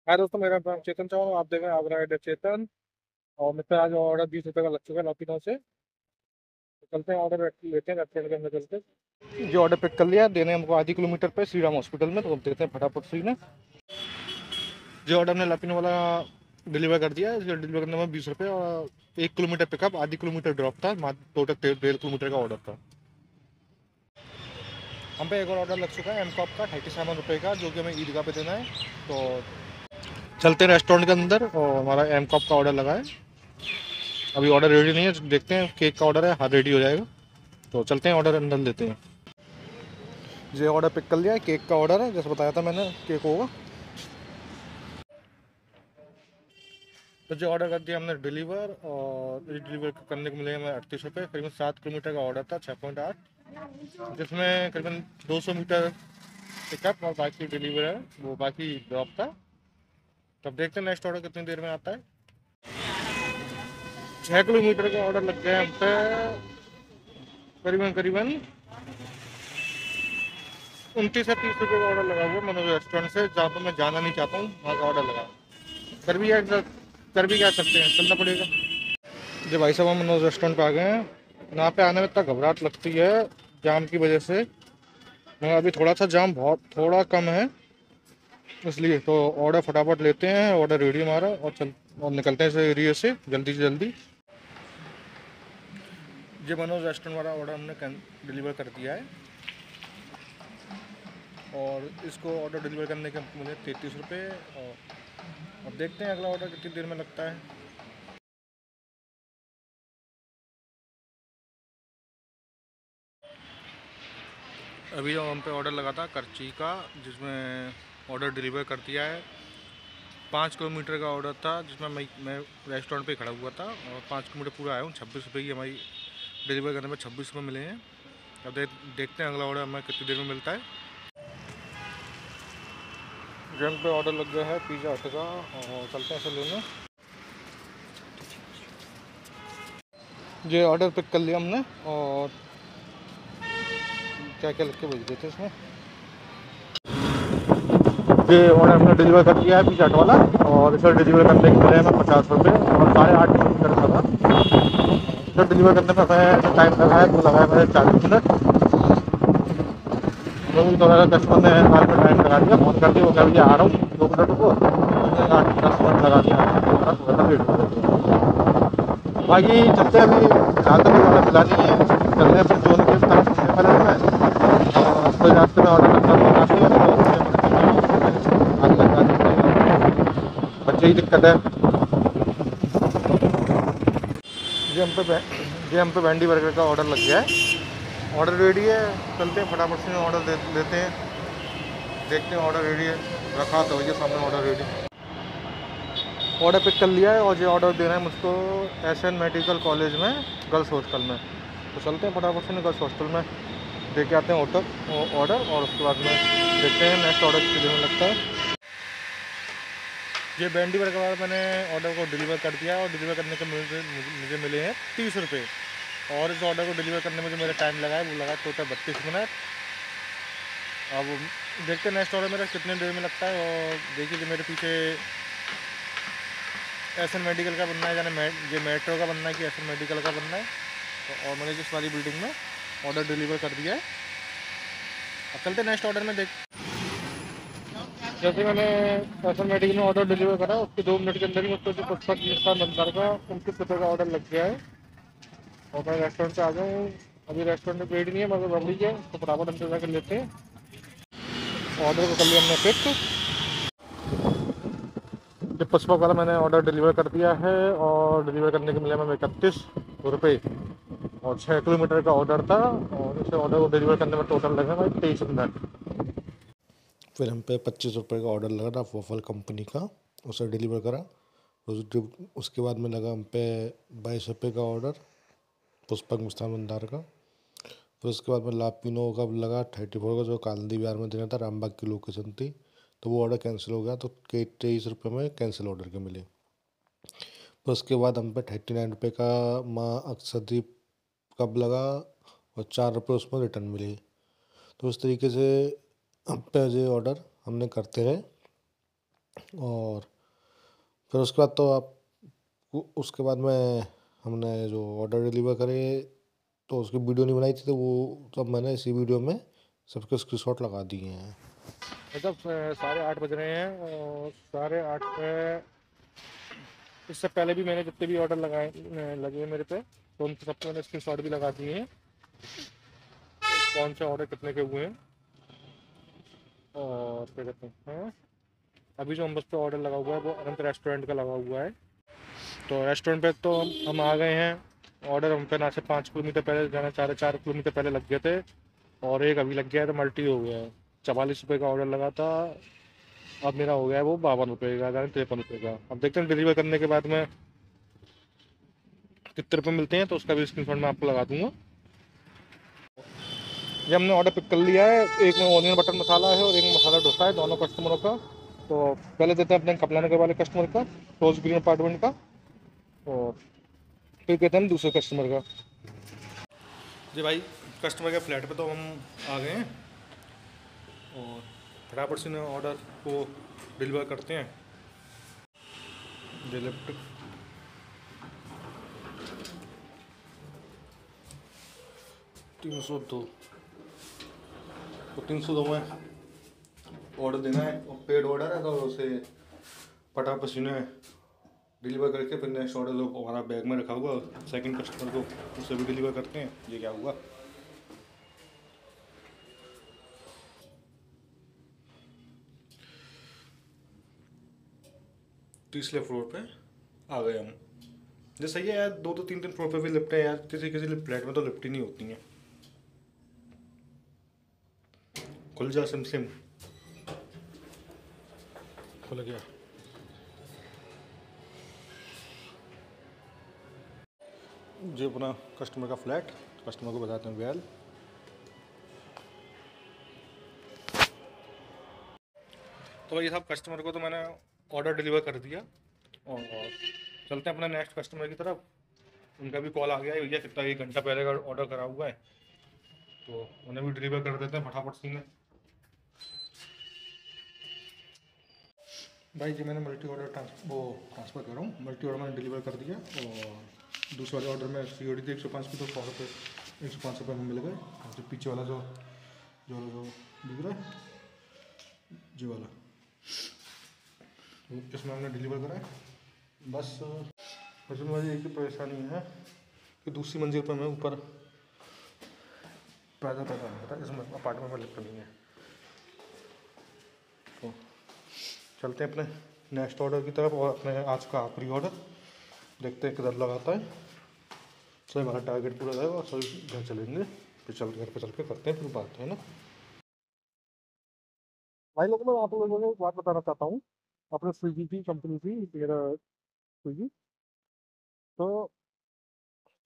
हाय दोस्तों, मेरा नाम चेतन चौहान। आप देख रहे हैं आगरा राइडर चेतन। और मेरे पे आज ऑर्डर 20 रुपये का लग चुका है लॉपिनो से। तो चलते हैं, ऑर्डर लेते हैं रेस्टोरेंट के अंदर चलते। जो ऑर्डर पिक कर लिया, देने हमको आधी किलोमीटर पे श्री राम हॉस्पिटल में, तो हम देते हैं फटाफट से ही ना। जो ऑर्डर हमने लॉपिनो वाला डिलीवर कर दिया, इसका डिलीवर करने में 20 रुपये, और 1 किलोमीटर पिकअप, आधी किलोमीटर ड्रॉप था। टोटल 1.5 किलोमीटर का ऑर्डर था। हम पे एक और ऑर्डर लग चुका है एम कॉप का 37 रुपये का, जो कि हमें ईदगाह पे देना है। तो चलते हैं रेस्टोरेंट के अंदर, और हमारा एम कॉप का ऑर्डर लगा है। अभी ऑर्डर रेडी नहीं है, देखते हैं। केक का ऑर्डर है, हाँ रेडी हो जाएगा। तो चलते हैं, ऑर्डर अंदर लेते हैं। ये ऑर्डर पिक कर लिया है, केक का ऑर्डर है, जैसे बताया था मैंने केक होगा। तो जो ऑर्डर कर दिया हमने डिलीवर, और इस डिलीवर करने को मिले हमें 38 रुपये। करीबन 7 किलोमीटर का ऑर्डर था, 6.8, जिसमें करीबन 200 मीटर पिकअप और बाकी डिलीवर है, वो बाकी ड्रॉप था। तब देखते हैं नेक्स्ट ऑर्डर कितनी देर में आता है। 6 किलोमीटर का ऑर्डर लग गया हम पे, करीबन करीबन 29 से 30 रुपये का ऑर्डर लगा हुआ मनोज रेस्टोरेंट से, जहाँ पर मैं जाना नहीं चाहता हूँ, वहाँ का ऑर्डर लगा। कर भी कर भी क्या सकते हैं, चलना पड़ेगा। जी भाई साहब, हम मनोज रेस्टोरेंट पे आ गए हैं। यहाँ पे आने में इतना घबराहट लगती है जाम की वजह से, मगर अभी थोड़ा सा जाम बहुत थोड़ा कम है, इसलिए तो ऑर्डर फटाफट लेते हैं। ऑर्डर रेडी हमारा, और निकलते हैं इस एरिया से जल्दी से जल्दी। जी मनोज रेस्टोरेंट वाला ऑर्डर हमने डिलीवर कर दिया है, और इसको ऑर्डर डिलीवर करने के मुझे 33 रुपये। और अब देखते हैं अगला ऑर्डर कितनी देर में लगता है। अभी जो हम पे ऑर्डर लगा था करची का, जिसमें ऑर्डर डिलीवर कर दिया है। 5 किलोमीटर का ऑर्डर था, जिसमें मैं रेस्टोरेंट पे खड़ा हुआ था, और 5 किलोमीटर पूरा आया हूँ। 26 रुपये की हमारी डिलीवर करने में 26 रुपये मिले हैं। अब देखते हैं अगला ऑर्डर हमें कितनी देर में मिलता है। जन पे ऑर्डर लग गया है पिज़्ज़ा हट का, और चलते हैं इसे लेने। ये ऑर्डर पिक कर लिया हमने, और क्या क्या लिख के भेज देते इसमें। ये ऑर्डर हमने डिलीवर कर दिया है पिज़्ज़ा हट वाला, और इसे डिलीवर करने के मिले हमें 50 रुपये, और 8.5 किलोमीटर का था। इसे डिलीवर करने में हमें जो टाइम लगा है वो लगा है हमें 40 मिनट। तो थोड़ा सा कस्टमर ने हाथ में टाइम लगा दिया, फ़ोन कर दिया, वो कह दिया आ रहा हूँ 2 मिनट को, 8-10 मिनट लगा दिया, थोड़ा सा लेट हो गया। बाकी चलते हैं, अभी जहाँ तक ऑर्डर मिला नहीं है, चलते हैं अपने जोन के तरफ सबसे पहले में। और कोई रास्ते में ऑर्डर लगता तो काफ़ी है, तो आगे लगा देते हैं। बच्चे ही दिक्कत है। ये हम पे ये हम पे बैंडी बर्गर का ऑर्डर लग गया है। ऑर्डर रेडी है, चलते हैं फटाफट से ऑर्डर लेते हैं। देखते हैं ऑर्डर रेडी है, रखा तो ये सामने ऑर्डर रेडी। ऑर्डर पिक कर लिया है, और ये ऑर्डर देना है मुझको एसएन मेडिकल कॉलेज में, गर्ल्स हॉस्टल में। तो चलते हैं फटाफट से गर्ल्स हॉस्टल में, दे के आते हैं ऑर्डर, और उसके बाद में देखते हैं नेक्स्ट ऑर्डर कितने देने लगता है। ये बैंडी बर्गर के बाद मैंने ऑर्डर को डिलीवर कर दिया, और डिलीवर करने के मुझे मिले हैं 30 रुपये। और इस ऑर्डर को डिलीवर करने में जो मेरा टाइम लगा है वो लगा टोटल 32 मिनट। अब देखते हैं नेक्स्ट ऑर्डर मेरा कितने देर में लगता है। और देखिए कि मेरे पीछे एसएन मेडिकल का बनना है, यानी ये मेट्रो का बनना है कि एसएन मेडिकल का बनना है। तो और मैंने जिस वाली बिल्डिंग में ऑर्डर डिलीवर कर दिया है। अब चलते नेक्स्ट ऑर्डर में देख। जैसे मैंने एसएन मेडिकल में ऑर्डर डिलीवर करा, उसके 2 मिनट के अंदर ही मुझको जो पुष्पक मिष्ठान भंडार का 29 रुपये का ऑर्डर लग गया है। और मैं रेस्टोरेंट से आ गया हूँ। अभी रेस्टोरेंट में भीड़ नहीं है, मगर बबड़ी है, तो फटाफट अंदर जाकर लेते हैं। ऑर्डर को कर लिया हमने पिक। जो पुष्पक वाला मैंने ऑर्डर डिलीवर कर दिया है, और डिलीवर करने के मिले हमें 31 रुपये। और 6 किलोमीटर का ऑर्डर था, और इसे ऑर्डर को डिलीवर करने में टोटल लगा भाई 23 मिनट। फिर हम पे 25 रुपये का ऑर्डर लगा था वोफल कंपनी का, उसे डिलीवर करा। उसके बाद में लगा हम पे 22 रुपये का ऑर्डर पुष्पक मिष्ठान भंडार का। फिर उसके बाद में लापिनो का लगा 34 का, जो कालंदी बिहार में देना था, रामबाग की लोकेशन थी, तो वो ऑर्डर कैंसिल हो गया, तो 23 रुपये में कैंसिल ऑर्डर के मिले। फिर उसके बाद हम पे 39 रुपये का माँ अक्षरदीप कब लगा, और 4 रुपये उसमें रिटर्न मिले। तो इस तरीके से हम पे जो ऑर्डर हमने करते रहे, और फिर उसके बाद तो आप उसके बाद में हमने जो ऑर्डर डिलीवर करे तो उसकी वीडियो नहीं बनाई थी, तो वो सब मैंने इसी वीडियो में सबके स्क्रीनशॉट लगा दिए हैं। मतलब 8:30 बज रहे हैं और 8:30 पे इससे पहले भी मैंने जितने भी ऑर्डर लगाए लगे हैं मेरे पे, तो उन सबके मैंने स्क्रीनशॉट भी लगा दिए हैं, कौन से ऑर्डर कितने के हुए हैं। और क्या कहते हैं, अभी जो हम बस पे ऑर्डर लगा हुआ है वो अनंत रेस्टोरेंट का लगा हुआ है। तो रेस्टोरेंट पे तो हम आ गए हैं। ऑर्डर हम पे ना से 5 किलोमीटर पहले जाना, 4.5 किलोमीटर पहले लग गए थे, और एक अभी लग गया है तो मल्टी हो गया है। 44 रुपये का ऑर्डर लगा था, अब मेरा हो गया है वो 52 रुपये का, यानी 53 रुपये का। अब देखते हैं डिलीवर करने के बाद में कितने रुपये मिलते हैं, तो उसका भी स्क्रीनशॉट मैं आपको लगा दूंगा। ये हमने ऑर्डर पिक कर लिया है, एक में ऑनियन बटर मसाला है और एक में मसाला डोसा है, दोनों कस्टमरों का। तो पहले देते हैं अपने कपला नगर वाले कस्टमर का, रोज ग्रीन अपार्टमेंट का, और फिर कहते हैं दूसरे कस्टमर का। जी भाई, कस्टमर के फ्लैट पे तो हम आ गए हैं और फटाफट से ऑर्डर को डिलीवर करते हैं। डिलीवर 302, तो 302 में ऑर्डर देना है और पेड ऑर्डर है, तो उसे फटाफट से डिलीवर करके फिर नेक्स्ट ऑर्डर जो हमारा बैग में रखा हुआ सेकंड कस्टमर को उसे भी डिलीवर करते हैं। ये क्या हुआ, तीसरे फ्लोर पे आ गए हम। ये सही है यार, 2-3 फ्लोर पे भी लिफ्ट है यार, किसी किसी फ्लैट में तो लिफ्ट ही नहीं होती है। खुल जा सिम सिम, खुल गया। जो अपना कस्टमर का फ्लैट, कस्टमर को बताते हैं वेल। तो भाई साहब, कस्टमर को तो मैंने ऑर्डर डिलीवर कर दिया और चलते हैं अपना नेक्स्ट कस्टमर की तरफ। उनका भी कॉल आ गया है, भैया कितना 1 घंटा पहले का ऑर्डर करा हुआ है, तो उन्हें भी डिलीवर कर देते हैं फटाफट से। भाई जी, मैंने मल्टी ऑर्डर ट्रांसफ़र कर रहा हूँ, मल्टी ऑर्डर मैंने डिलीवर कर दिया। और दूसरे वाले ऑर्डर में COD थी 105 की, तो 100 रुपये 105 रुपये में मिल गए। और जो पीछे वाला जो जो जो दिख रहा है जी वाला, तो इसमें हमने डिलीवर करा है। बस इसमें मुझे एक ही परेशानी है कि दूसरी मंजिल पर मैं ऊपर पैदल पैदल आ रहा था, इसमें अपार्टमेंट में लिफ्ट नहीं है। तो चलते हैं अपने नेक्स्ट ऑर्डर की तरफ, और अपने आज का आखिरी ऑर्डर देखते हैं किधर लगाता है। सही हमारा टारगेट पूरा रहेगा और सभी घर चलेंगे, फिर घर पे चल के करते हैं फिर बात, है ना भाई लोग। मैं आप लोगों को एक बात बताना चाहता हूँ। अपने स्विगी की कंपनी थी मेरा, स्विगी। तो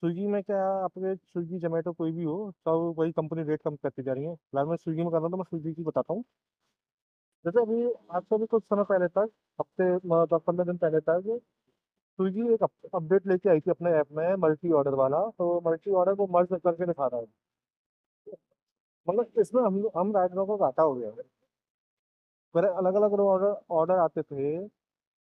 स्विगी में क्या, आपके स्विगी जोमेटो कोई भी हो, सब वही कंपनी रेट कम करती जा रही है। फिलहाल मैं स्विगी में कर रहा हूँ, तो मैं स्विगी की बताता हूँ। जैसे अभी आज से भी कुछ समय पहले तक, हफ्ते 10-15 दिन पहले तक, स्विगी एक अपडेट लेके आई थी अपने ऐप में, मल्टी ऑर्डर वाला। तो मल्टी ऑर्डर को मर्ज करके दिखा रहा है। मतलब इसमें हम राइडरों को घाटा हो गया है। मेरे अलग अलग ऑर्डर ऑर्डर आते थे।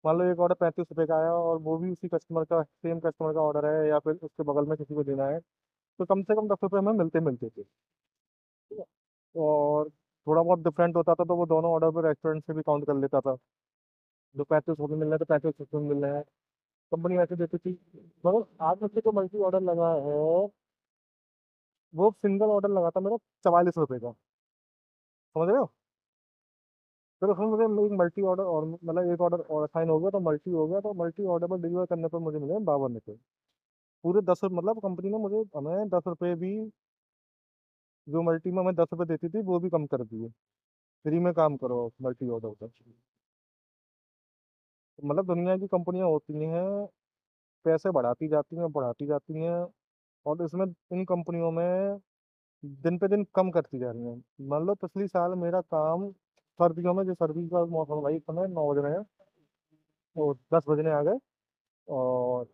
मान लो एक ऑर्डर 35 रुपये का आया, और वो भी उसी कस्टमर का, सेम कस्टमर का ऑर्डर है, या फिर उसके बगल में किसी को देना है, तो कम से कम 10 रुपये हमें मिलते मिलते थे। ठीक है? और थोड़ा बहुत डिफरेंट होता था, तो वो दोनों ऑर्डर पर रेस्टोरेंट से भी काउंट कर लेता था। जो 35 रुपये मिल रहा है तो 35 रुपये मिल रहा है, कंपनी वैसे देती थी। मगर आज मुझसे जो मल्टी ऑर्डर लगा है, वो सिंगल ऑर्डर लगा था मेरा 44 रुपये का। समझ रहे हो? फिर उसमें मुझे एक मल्टी ऑर्डर, और मतलब एक ऑर्डर और साइन हो गया तो मल्टी हो गया, तो मल्टी ऑर्डर पर डिलीवर करने पर मुझे मिले 52 रुपये। पूरे 10 रुपये, मतलब कंपनी ने मुझे हमें 10 रुपये भी, जो मल्टी में हमें 10 रुपये देती थी, वो भी कम कर दिए। फ्री में काम करो मल्टी ऑर्डर पर। मतलब दुनिया की कंपनियां होती हैं, पैसे बढ़ाती जाती हैं, और इसमें इन कंपनियों में दिन पे दिन कम करती जा रही हैं। मान लो पिछली साल मेरा काम सर्दियों में, जो सर्दी का मौसम है भाई, इस समय 9 बज रहे हैं और 10 बजने आ गए, और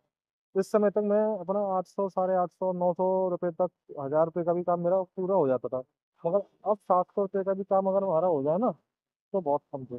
इस समय तक मैं अपना 800, 850, 900 रुपये तक, 1000 रुपये का भी काम मेरा पूरा हो जाता था। मगर अब 700 रुपये का भी काम अगर हमारा हो जाए ना, तो बहुत कम थे।